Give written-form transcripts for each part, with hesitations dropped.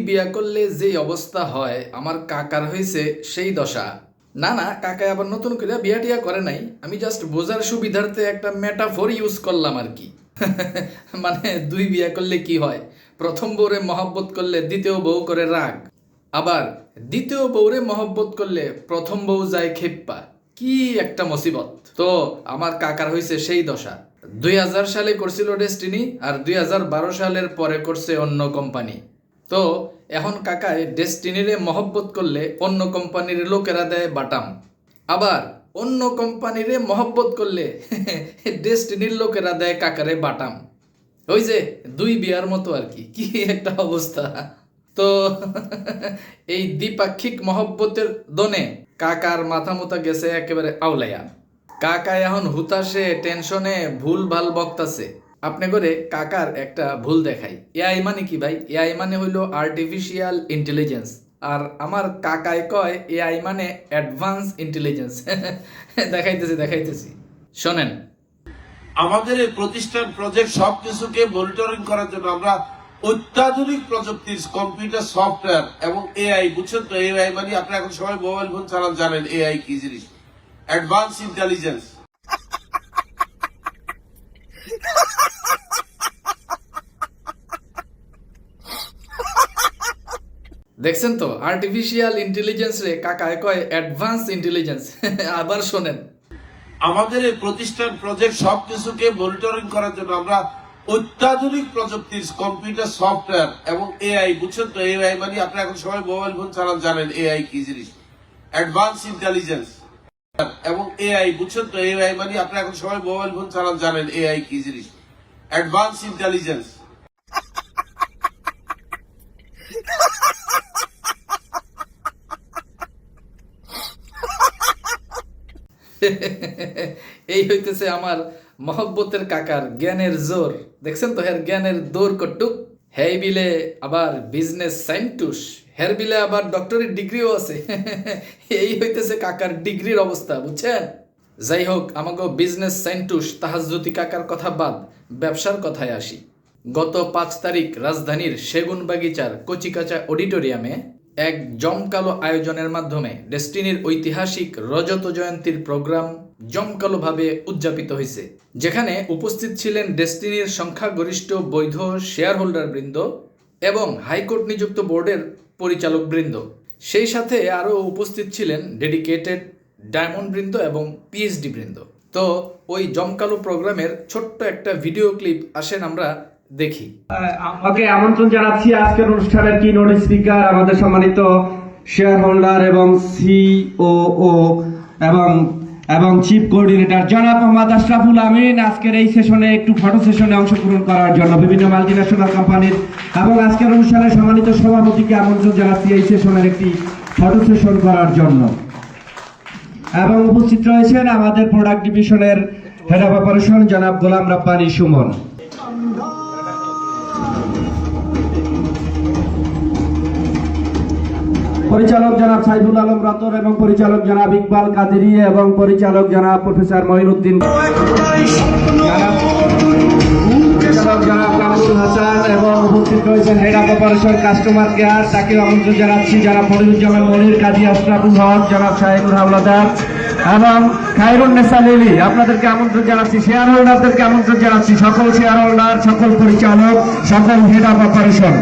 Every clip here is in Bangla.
বিয়া করলে যেই অবস্থা হয় আমার কাকার হয়েছে সেই দশা। না না, কাকায় আবার নতুন করে বিয়া টিয়া করে নাই, আমি জাস্ট বোঝার সুবিধার্থে একটা মেটাফোর ইউজ করলাম আর কি। মানে দুই বিয়া করলে কি হয়, প্রথম বউরে মহব্বত করলে দ্বিতীয় বউ করে রাগ, আবার দ্বিতীয় বউরে মহব্বত করলে প্রথম বউ যায় খেপ্পা। কি একটা মুসিবত। তো আমার কাকার হয়েছে সেই দশা। 2000 সালে করছিল ডেস্টিনি, আর 2012 সালের পরে করছে অন্য কোম্পানি। তো এখন কাকায় ডেস্টিনিরে মহব্বত করলে অন্য কোম্পানির লোকেরা দেয় বাটাম, আবার অন্য কোম্পানিরে মহব্বত করলে ডেস্টিনির লোকেরা দেয় কাকারে বাটাম। ওই যে দুই বিয়ার মতো আর কি। কি একটা অবস্থা। তো এই দ্বিপাক্ষিক মহব্বতের দনে কাকার মাথা মুথা গেছে একেবারে আউলাইয়া। কাকা এখন হুতাশে টেনশনে ভুল ভাল বকতাছে। আপনি করে কাকার একটা ভুল দেখাই। এআই মানে কি ভাই? এআই মানে হইলো আর্টিফিশিয়াল ইন্টেলিজেন্স, আর আমার কাকায় কয় এআই মানে অ্যাডভান্স ইন্টেলিজেন্স। দেখাইতেছি শোনেন। আমাদের এই প্রতিষ্ঠান প্রজেক্ট সবকিছুকে মনিটরিং করার জন্য আমরা অত্যাধুনিক প্রযুক্তির কম্পিউটার সফটওয়্যার এবং এআই, বুঝছেন তো? এআই মানে আপনি এখন সবাই মোবাইল ফোন চালান, জানেন এআই কি জিনিস, অ্যাডভান্স ইন্টেলিজেন্স। দেখছেন তো, আর্টিফিশিয়াল ইন্টেলিজেন্স রে কাকায় কয় অ্যাডভান্স ইন্টেলিজেন্স। আবার শোনেন। আমাদের এই প্রতিষ্ঠান প্রজেক্ট সবকিছুকে মনিটরিং করার জন্য আমরা অত্যাধুনিক প্রযুক্তির কম্পিউটার সফটওয়্যার এবং এআই, বুঝছেন তো? এআই মানে আপনি এখন সবাই মোবাইল ফোন চালান, জানেন এআই কি জিনিস, অ্যাডভান্স ইন্টেলিজেন্স এবং এআই, বুঝছেন তো? এআই মানে আপনি এখন সবাই মোবাইল ফোন চালান, জানেন এআই কি জিনিস, অ্যাডভান্স ইন্টেলিজেন্স। এই হইতেছে আমার মহব্বতের কাকার জ্ঞানের জোর। দেখছেন তো হের জ্ঞানের দৌড় কটুক। হেই বিলে আবার বিজনেস সাইন্টুস, হের বিলে আবার ডক্টরের ডিগ্রিও আছে। এই হইতেছে কাকার ডিগ্রির অবস্থা, বুঝছেন? যাই হোক, আমাকে বিজনেস সাইন্টুস তাহাজ্জুতি কাকার কথা বাদ, ব্যবসার কথায় আসি। গত 5 তারিখ রাজধানীর সেগুনবাগিচার কচিকাচা অডিটোরিয়ামে এক জমকালো আয়োজনের মাধ্যমে ডেস্টিনির ঐতিহাসিক রজত জয়ন্তীর প্রোগ্রাম জমকালোভাবে উদযাপিত হয়েছে, যেখানে উপস্থিত ছিলেন ডেস্টিনির সংখ্যাগরিষ্ঠ বৈধ শেয়ার হোল্ডার বৃন্দ এবং হাইকোর্ট নিযুক্ত বোর্ডের পরিচালক বৃন্দ। সেই সাথে আরও উপস্থিত ছিলেন ডেডিকেটেড ডায়মন্ড বৃন্দ এবং পিএইচডি বৃন্দ। তো ওই জমকালো প্রোগ্রামের ছোট্ট একটা ভিডিও ক্লিপ আসেন আমরা দেখি। ওকে, আমন্ত্রণ জানাচ্ছি আজকের অনুষ্ঠানের কিনোট স্পিকার আমাদের সম্মানিত শেয়ার হোল্ডার এবং সিওও এবং চিফ কোঅর্ডিনেটর জনাব মোহাম্মদ আশরাফুল আমিন আজকের এই সেশনে একটু ফটো সেশনে অংশগ্রহণ করার জন্য বিভিন্ন মাল্টিন্যাশনাল কোম্পানির এবং আজকের অনুষ্ঠানের সম্মানিত সভাপতিকে আমন্ত্রণ জানাচ্ছি এই সেশনের একটি ফটো সেশন করার জন্য। এবং উপস্থিত রয়েছেন আমাদের প্রোডাক্ট ডিভিশনের হেড অফ অপারেশন জনাব গোলাম রাব্বানী সুমন, পরিচালক জনাব সাইফুল আলম রতন এবং পরিচালক জনাব ইকবাল কাদেরি এবং পরিচালক জনাব প্রফেসর মঈনুদ্দিন, জনাব কামরুল হাসান এবং উপস্থিত রয়েছেন head of operation customer care, তাকে আমন্ত্রণ জানাচ্ছি জনাব ফরিদুজ্জামান মনির, কাজী আশরাফুল হক, জনাব শাহিনুর হাওলাদার এবং খায়রুন্নেসা লিলি। আপনাদেরকে আমন্ত্রণ জানাচ্ছি, শেয়ার হোল্ডারদেরকে আমন্ত্রণ জানাচ্ছি, সকল শেয়ার হোল্ডার, সকল পরিচালক, সকল হেড অফ অপারেশন,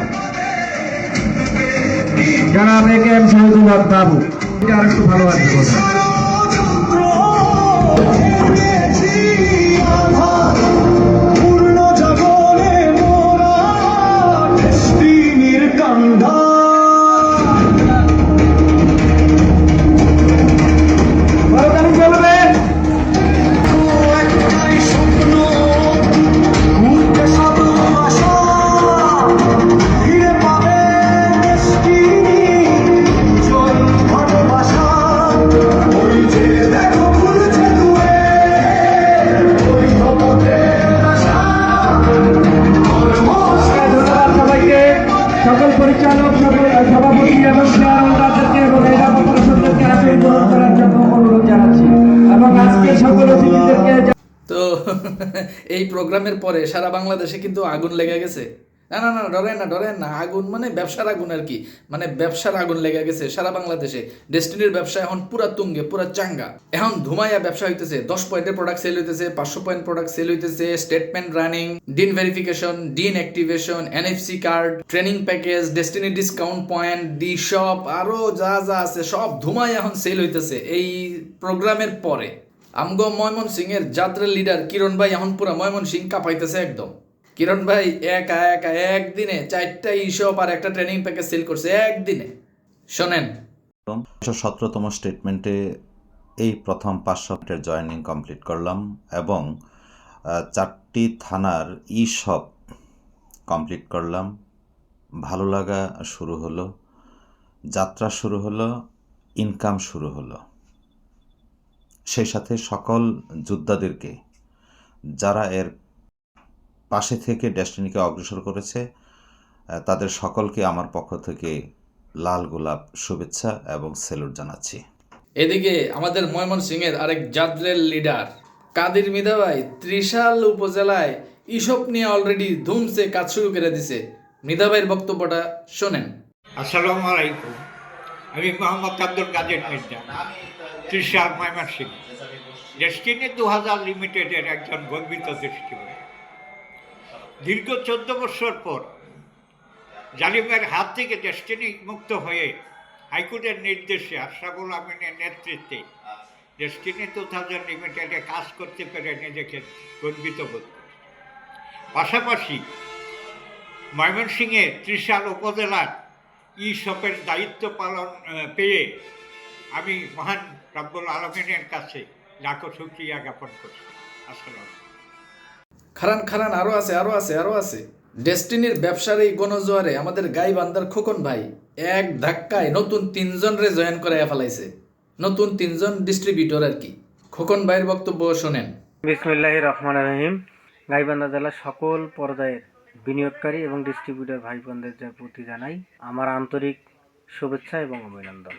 জনাব একেএম শহীদুল হক বাবু। এটা আর একটু ভালো আছে কথা। সকল পরিচালক, সকল সভাপতি এবং শেয়ার হোল্ডারদেরকে এবং এই অপারেশনদেরকে আসলে গ্রহণ করার জন্য অনুরোধ জানাচ্ছি এবং আজকে সকল অতিথিদেরকে। তো এই প্রোগ্রামের পরে সারা বাংলাদেশে কিন্তু আগুন লেগে গেছে। না না না, ডরেন না, আগুন মানে ব্যবসার আগুন আর কি, মানে ব্যবসার আগুন লেগে গেছে সারা বাংলাদেশে। ডেস্টিনির ব্যবসা এখন পুরা তুঙ্গে, পুরা চাঙ্গা, এখন ধুমাইয়া ব্যবসা হইতেছে। 10 পয়েন্টের প্রোডাক্ট সেল হইতেছে, 500 পয়েন্ট প্রোডাক্ট সেল হইতেছে, statement running, dean verification, dean activation, NFC card, training package, destiny discount point, D shop, আরো যা যা আছে সব ধুমাই এখন সেল হইতেছে এই প্রোগ্রামের পরে। আমগো ময়মনসিং এর যাত্রার লিডার কিরণ ভাই এখন পুরা ময়মনসিং কাঁপাইতেছে একদম। কিরণ ভাই একা একা একদিনে 4টা ই-শপ আর একটা ট্রেনিং প্যাকেজ সেল করছে একদিনে। শোনেন, 17তম স্টেটমেন্টে এই প্রথম 5 সপ্তাহের জয়েনিং কমপ্লিট করলাম এবং 4টি থানার ই-শপ কমপ্লিট করলাম। ভালো লাগা শুরু হলো, যাত্রা শুরু হলো, ইনকাম শুরু হলো। সেই সাথে সকল যোদ্ধাদেরকে, যারা এর পাশে থেকে ডেস্টিনিকে অগ্রসর করেছে, তাদের সকলকে আমার পক্ষ থেকে লাল গোলাপ শুভেচ্ছা এবং সেলুট জানাচ্ছি। এদিকে আমাদের ময়মনসিং এর আরেক যাত্রের লিডার কাদির মিদা ভাই ত্রিশাল উপজেলায় ই-শপ নিয়ে অলরেডি ধুমসে কাজ শুরু করে দিছে। মিদা ভাইয়ের বক্তব্যটা শোনেন। আসসালামু আলাইকুম। আমি মোহাম্মদ আব্দুল কাদের মির্জা, ত্রিশাল ময়মনসিংহ। ডেস্টিনি 2000 লিমিটেডের একজন গর্বিত দৃষ্টিবাদী। দীর্ঘ 14 বছর পর জালিমের হাত থেকে ডেস্টিনি মুক্ত হয়ে হাইকোর্টের নির্দেশে আশরাফুল আমিনের নেতৃত্বে ডেস্টিনি 2000 লিমিটেডে কাজ করতে পেরে নিজেকে গর্বিত বোধ করি। পাশাপাশি ময়মনসিংহে ত্রিশাল উপজেলার ই-শপের দায়িত্ব পালন পেয়ে আমি মহান রব্বুল আলমিনের কাছে লাখো শুকরিয়া জ্ঞাপন করছি। আসসালাম। খারান আরো আছে। ডেস্টিনির ব্যবসার এই গণজোয়ারে আমাদের গাইবান্ধার খোকন ভাই এক ধাক্কায় নতুন 3 জন রে জয়েন করে ফেলাইছে, নতুন 3 জন ডিস্ট্রিবিউটর আর কি। খোকন ভাইয়ের বক্তব্য শোনেন। বিসমিল্লাহির রহমানির রহিম। গাইবান্ধা জেলার সকল পর্যায়ের বিনিয়োগকারী এবং ডিস্ট্রিবিউটর ভাই বোনদের প্রতি জানাই আমার আন্তরিক শুভেচ্ছা এবং অভিনন্দন।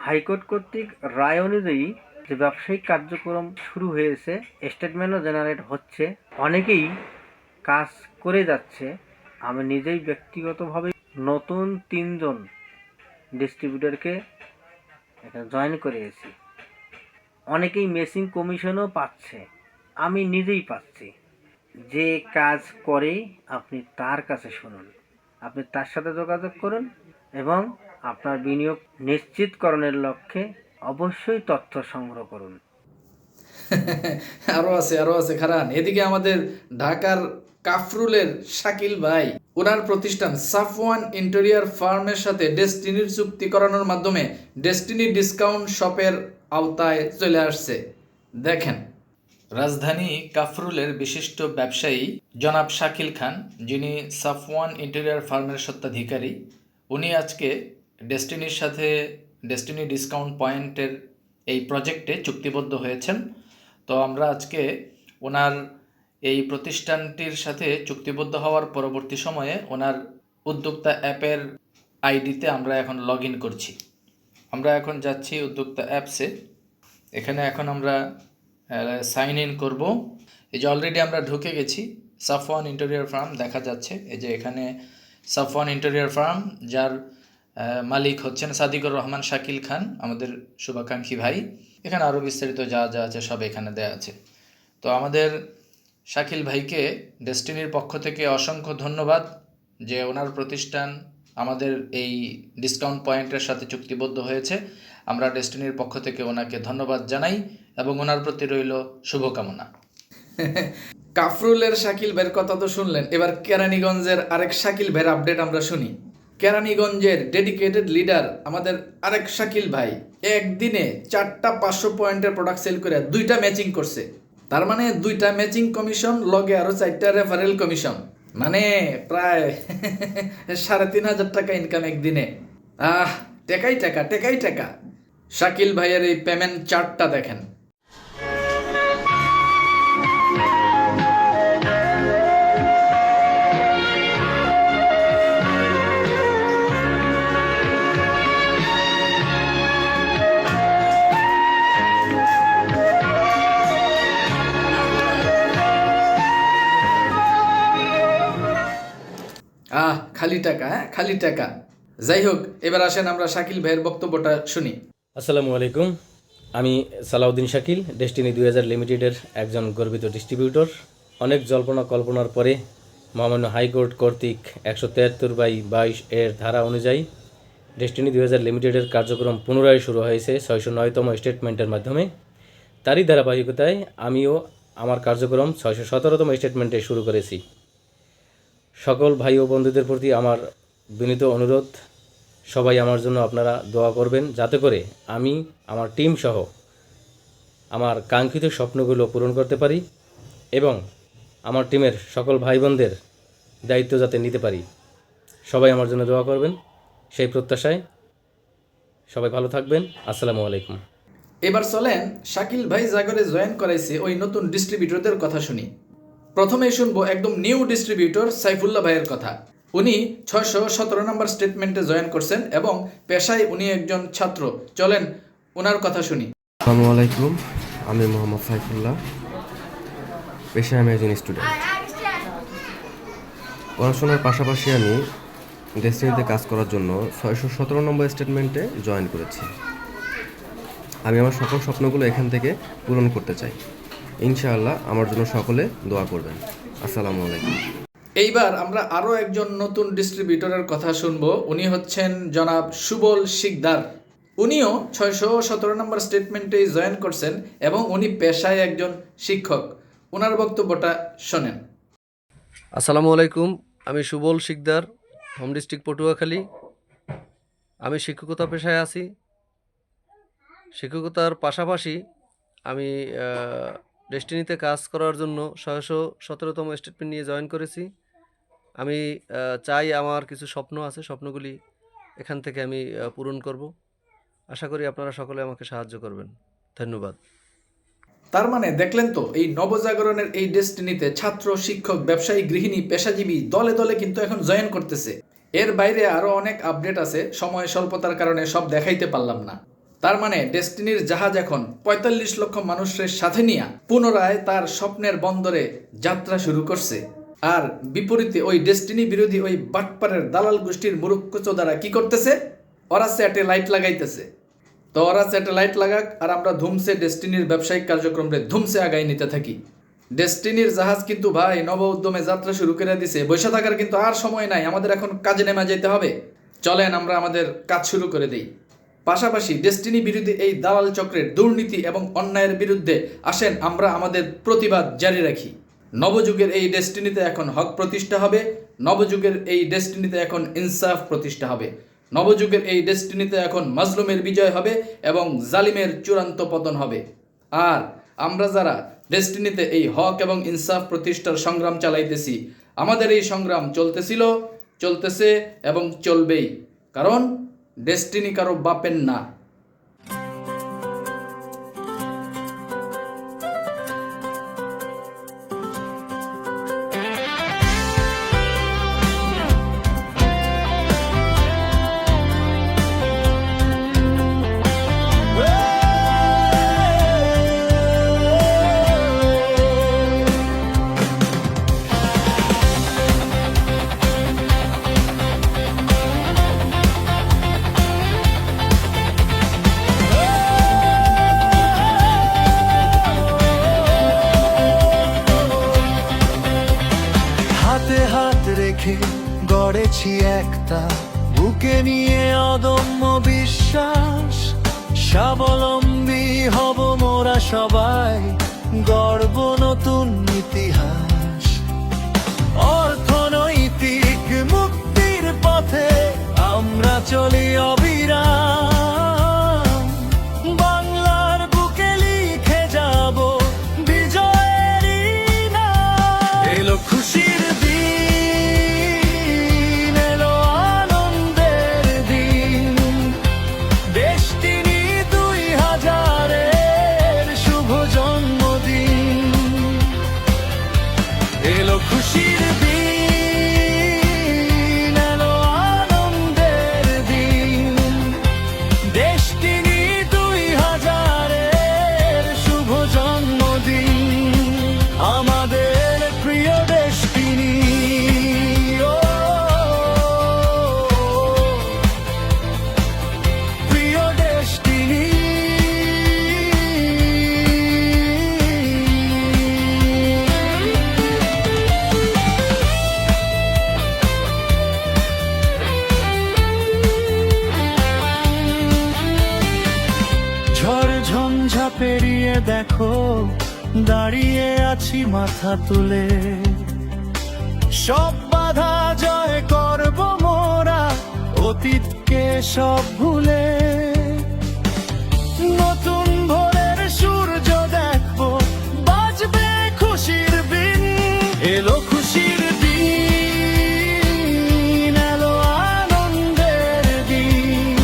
হাইকোর্ট কর্তৃক রায় অনুযায়ী যে ব্যবসায়িক কার্যক্রম শুরু হয়েছে, স্টেটমেন্টও জেনারেট হচ্ছে, অনেকেই কাজ করে যাচ্ছে। আমি নিজেই ব্যক্তিগতভাবে নতুন 3 জন ডিস্ট্রিবিউটরকে এখানে জয়েন করিয়েছি। অনেকেই মেসিং কমিশনও পাচ্ছে, আমি নিজেই পাচ্ছি। যে কাজ করে আপনি তার কাছে শুনুন, আপনি তার সাথে যোগাযোগ করুন এবং আপনার বিনিয়োগ নিশ্চিতকরণের লক্ষ্যে অবশ্যই তথ্য সংগ্রহ করুন। আরো আছে খারান। এদিকে আমাদের ঢাকার কাফরুলের শাকিল ভাই, ওনার প্রতিষ্ঠান সাফওয়ান ইন্টেরিয়র ফার্মের সাথে ডেস্টিনির চুক্তি করানোর মাধ্যমে ডেস্টিনি ডিসকাউন্ট শপের আওতায় চলে আসছে। দেখেন, রাজধানী কাফরুলের বিশিষ্ট ব্যবসায়ী জনাব শাকিল খান, যিনি সাফওয়ান ইন্টেরিয়র ফার্মের স্বত্বাধিকারী, উনি আজকে ডেস্টিনির সাথে ডেস্টিনি ডিসকাউন্ট পয়েন্টের এই প্রজেক্টে চুক্তিবদ্ধ হয়েছেন। তো আমরা আজকে ওনার এই প্রতিষ্ঠানটির সাথে চুক্তিবদ্ধ হওয়ার পরবর্তী সময়ে ওনার উদ্যোক্তা অ্যাপের আইডিতে আমরা এখন লগ ইন করছি। আমরা এখন যাচ্ছি উদ্যোক্তা অ্যাপসে। এখানে এখন আমরা সাইন ইন করব। এই যে অলরেডি আমরা ঢুকে গেছি। সাফওয়ান ইন্টেরিয়র ফার্ম দেখা যাচ্ছে, এই যে এখানে সাফওয়ান ইন্টেরিয়র ফার্ম, যার মালিক হচ্ছেন সাদিকুর রহমান শাকিল খান, আমাদের শুভাকাঙ্ক্ষী ভাই। এখানে আরও বিস্তারিত যা যা আছে সব এখানে দেওয়া আছে। তো আমাদের শাকিল ভাইকে ডেস্টিনির পক্ষ থেকে অসংখ্য ধন্যবাদ যে ওনার প্রতিষ্ঠান আমাদের এই ডিসকাউন্ট পয়েন্টের সাথে চুক্তিবদ্ধ হয়েছে। আমরা ডেস্টিনির পক্ষ থেকে ওনাকে ধন্যবাদ জানাই এবং ওনার প্রতি রইল শুভকামনা। কাফরুলের শাকিল ভাইয়ের কথা তো শুনলেন, এবার কেরানীগঞ্জের আরেক শাকিল ভাইয়ের আপডেট আমরা শুনি। কেরানীগঞ্জের ডেডিকেটেড লিডার আমাদের আরেক শাকিল ভাই একদিনে 4টা 500 পয়েন্টের প্রোডাক্ট সেল করে 2টা ম্যাচিং করছে। তার মানে 2টা ম্যাচিং কমিশন, লগে আরো 4টা রেফারেল কমিশন, মানে প্রায় 3,500 টাকা ইনকাম একদিনে। টেকাই টাকা। শাকিল ভাইয়ের এই পেমেন্ট চার্টটা দেখেন। খালি টাকা, হ্যাঁ খালি টাকা। যাই হোক, এবার আসেন আমরা শাকিল ভাইয়ের বক্তব্যটা শুনি। আসসালামু আলাইকুম, আমি সালাউদ্দিন শাকিল, ডেস্টিনি 2000 লিমিটেডের একজন গর্বিত ডিস্ট্রিবিউটর। অনেক জল্পনা কল্পনার পরে মহামান্য হাইকোর্ট কর্তৃক 173/22 এর ধারা অনুযায়ী ডেস্টিনি 2000 লিমিটেডের কার্যক্রম পুনরায় শুরু হয়েছে 609তম স্টেটমেন্টের মাধ্যমে। তারই ধারাবাহিকতায় আমিও আমার কার্যক্রম 617তম স্টেটমেন্টে শুরু করেছি। সকল ভাই ও বন্ধুদের প্রতি আমার বিনীত অনুরোধ, সবাই আমার জন্য আপনারা দোয়া করবেন, যাতে করে আমি আমার টিম সহ আমার কাঙ্ক্ষিত স্বপ্নগুলো পূরণ করতে পারি এবং আমার টিমের সকল ভাই বোনদের দায়িত্ব যাতে নিতে পারি। সবাই আমার জন্য দোয়া করবেন, সেই প্রত্যাশায় সবাই ভালো থাকবেন। আসসালামু আলাইকুম। এবার চলেন শাকিল ভাই জাগরে জয়েন করাইছে ওই নতুন ডিস্ট্রিবিউটরদের কথা শুনি। প্রথমেই শুনবো একদম নিউ ডিস্ট্রিবিউটর সাইফুল্লাহ ভাইয়ের কথা। উনি 617 নম্বর স্টেটমেন্টে জয়েন করছেন এবং পেশায় উনি একজন ছাত্র। চলেন ওনার কথা শুনি। আসসালামু আলাইকুম, আমি মোহাম্মদ সাইফুল্লাহ, পেশায় আমি একজন স্টুডেন্ট। পড়াশোনার পাশাপাশি আমি ডেস্টিনিতে কাজ করার জন্য 617 নম্বর স্টেটমেন্টে জয়েন করেছি। আমি আমার সকল স্বপ্নগুলো এখান থেকে পূরণ করতে চাই। ইনশাআল্লাহ আমার জন্য সকলে দোয়া করবেন। আসসালামু আলাইকুম। এইবার আমরা আরও একজন নতুন ডিস্ট্রিবিউটরের কথা শুনবো। উনি হচ্ছেন জনাব সুবল শিকদার। উনিও 617 নম্বর স্টেটমেন্টে জয়েন করছেন এবং উনি পেশায় একজন শিক্ষক। ওনার বক্তব্যটা শোনেন। আসসালামু আলাইকুম, আমি সুবল শিকদার, হোম ডিস্ট্রিক্ট পটুয়াখালী। আমি শিক্ষকতা পেশায় আছি। শিক্ষকতার পাশাপাশি আমি ডেস্টিনিতে কাজ করার জন্য 617তম স্টেটমেন্ট নিয়ে জয়েন করেছি। আমি চাই, আমার কিছু স্বপ্ন আছে, স্বপ্নগুলি এখান থেকে আমি পূরণ করব। আশা করি আপনারা সকলে আমাকে সাহায্য করবেন। ধন্যবাদ। তার মানে দেখলেন তো, এই নবজাগরণের এই ডেস্টিনিতে ছাত্র, শিক্ষক, ব্যবসায়ী, গৃহিণী, পেশাজীবী দলে দলে কিন্তু এখন জয়েন করতেছে। এর বাইরে আরও অনেক আপডেট আছে, সময় স্বল্পতার কারণে সব দেখাইতে পারলাম না। তার মানে ডেস্টিনির জাহাজ এখন 45 লক্ষ মানুষের সাথে নিয়ে পুনরায় তার স্বপ্নের বন্দরে যাত্রা শুরু করছে। আর বিপরীতে ওই ডেস্টিনি বিরোধী ওই বাটপারের দালাল গোষ্ঠীর মুরুক্ষচোদারা কি করতেছে? ওরা স্যাটেলাইট লাগাইতেছে। তো ওরা স্যাটেলাইট লাগাক, আর আমরা ধুমসে ডেস্টিনির ব্যবসায়িক কার্যক্রমে ধুমসে আগাই নিতে থাকি। ডেস্টিনির জাহাজ কিন্তু ভাই নব উদ্যমে যাত্রা শুরু করে দিছে। বসে থাকার কিন্তু আর সময় নাই, আমাদের এখন কাজে নেমে যেতে হবে। চলেন আমরা আমাদের কাজ শুরু করে দিই। পাশাপাশি ডেস্টিনি বিরোধী এই দালাল চক্রের দুর্নীতি এবং অন্যায়ের বিরুদ্ধে আসেন আমরা আমাদের প্রতিবাদ জারি রাখি। নবযুগের এই ডেস্টিনিতে এখন হক প্রতিষ্ঠা হবে। নবযুগের এই ডেস্টিনিতে এখন ইনসাফ প্রতিষ্ঠা হবে। নবযুগের এই ডেস্টিনিতে এখন মাজলুমের বিজয় হবে এবং জালিমের চূড়ান্ত পতন হবে। আর আমরা যারা ডেস্টিনিতে এই হক এবং ইনসাফ প্রতিষ্ঠার সংগ্রাম চালাইতেছি, আমাদের এই সংগ্রাম চলতেছিল, চলতেছে এবং চলবেই। কারণ ডেস্টিনি কারো বাপের না। হাতে হাত রেখে গড়েছি একটা বুকে নিয়ে অদম্য বিশ্বাস। স্বাবলম্বী হব মোরা সবাই, গর্ব নতুন ইতিহাস। অর্থনৈতিক মুক্তির পথে আমরা চলি অবিরাম। বাংলার বুকে লিখে যাব বিজয়েরই নাম। এলো খুশির দিন, এলো আনন্দের দিন। ডেস্টিনি 2000-এর শুভ জন্মদিন। দাঁড়িয়ে আছি মাথা তুলে, সব বাধা জয় করব মোরা, অতীতকে সব ভুলে। নতুন ভোরের সূর্য দেখবো, বাজবে খুশির বিন, এলো খুশির দিন, এলো আনন্দের দিন।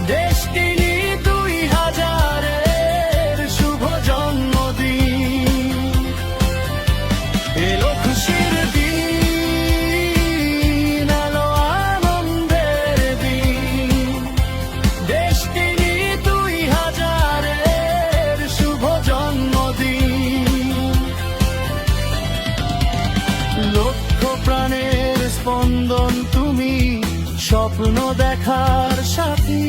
ডেস্টিনি 2000-এর শুভ জন্মদিন, এলো খুশির দিন, এলো আনন্দের দিন। ডেস্টিনি 2000-এর শুভ জন্মদিন। লক্ষ প্রাণের স্পন্দন তুমি, স্বপ্ন দেখার সাথী।